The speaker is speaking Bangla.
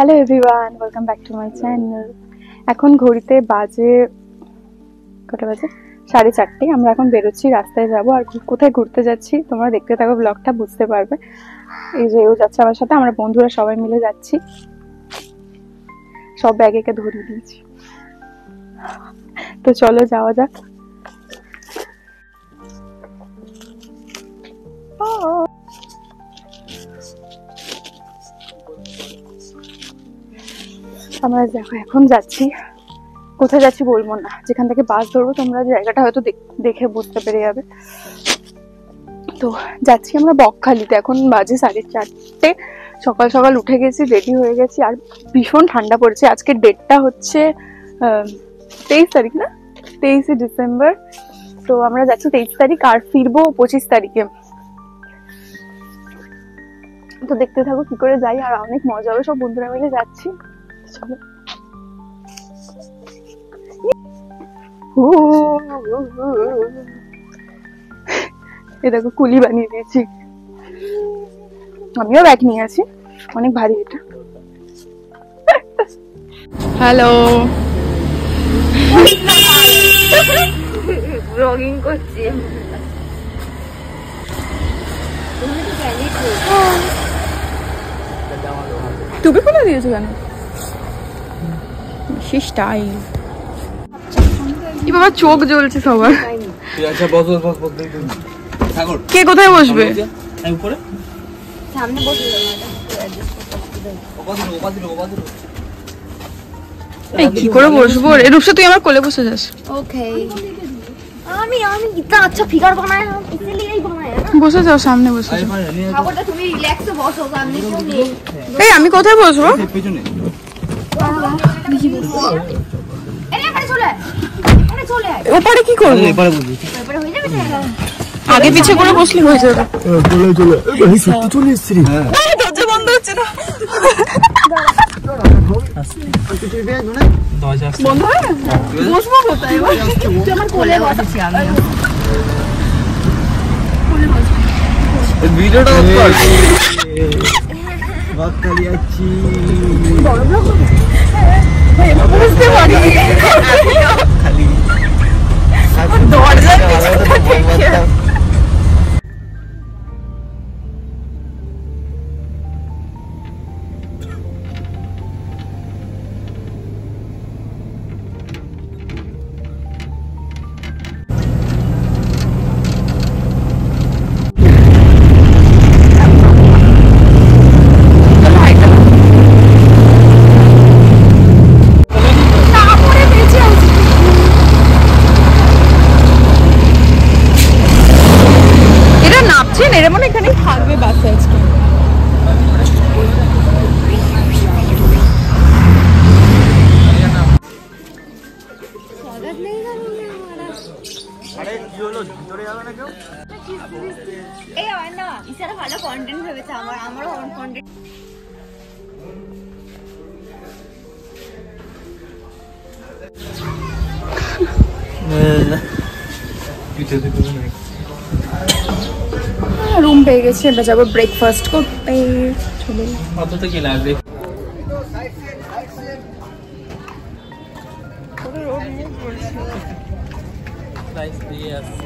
Hello everyone, welcome back to my channel. এখন ঘড়িতে বাজে কটা বাজে 4:30। আমরা এখন বেরোচ্ছি, রাস্তায় যাব। আর কোথায় ঘুরতে যাচ্ছি তোমরা দেখতে থাকো, ব্লগটা বুঝতে পারবে। এই যে ও যাচ্ছে আমার সাথে, আমরা বন্ধুরা সবাই মিলে যাচ্ছি। সব ব্যাগ একে ধরিয়ে দিয়েছি, তো চলো যাওয়া যাক। আমরা দেখো এখন যাচ্ছি, কোথায় যাচ্ছি বলবো না, যেখান থেকে বাস ধরবো তোমরা জায়গাটা হয়তো দেখে বুঝতে পেরে যাবে। তো যাচ্ছি আমরা বকখালিতে, এখন বাজে 4:30। সকাল সকাল উঠে গেছি, রেডি হয়ে গেছি, আর ভীষণ ঠান্ডা পড়েছে। আজকের ডেটটা হচ্ছে 23 তারিখ না, 23 ডিসেম্বর। তো আমরা যাচ্ছি 23 তারিখ আর ফিরবো 25 তারিখে। তো দেখতে থাকো কি করে যাই, আর অনেক মজা হবে, সব বন্ধুরা মিলে যাচ্ছি। চলো। এ দেখো কুলি বানিয়ে দিয়েছি, আমিও ব্যাগ নিয়ে আছি, অনেক ভারী এটা। হ্যালো, ব্লগিং করছি। টুপি খুলে দিয়েছো কেন? স্টাইল। বাবা চোখ জ্বলছে সবার। কে কোথায় বসবে? সামনে বসে কি করে বসবো? রূপসা তুই আমার কোলে বসে যাস। ওকে, আমি কিतना अच्छा फिगर बनाया है, इसलिए ही बनाया है। বসে যাও, সামনে বসে যাও। খাবারটা তুমি রিল্যাক্সে বসো, সামনে কেউ নেই। এই আমি কোথায় বসবো? পেছনে এরে পারে চলে আয়। ওপারে কি করব? এবারে হয়ে যাবে না, আগে পিছে করে বসলে হয়ে যাবে। চলে এই সত্যি চলে এসেছি রে। হ্যাঁ দরজা বন্ধ হচ্ছে না। বন্ধ হয় না? বসবো কোথায়? আমার কোলে বসেছি আমি। ভিডিওটা অফ কর। বকখালি আছি। বড় ব্লগ বুঝতে পারি খালি দরজা থেকে এরা মনে এখানেই থাকবে বাসে আজকে। আরে কি হলো, ভিতরে যাবে না কেউ? এই হয় না, ইসারা ভালো কন্টেন্ট ভেবেছে, আমারও কন্টেন্ট। রুম পেয়ে গেছি, আমরা যাবো ব্রেকফাস্ট করতে। চলো। কততে কি লাগবে? প্রাইস দিয়ে আসছে।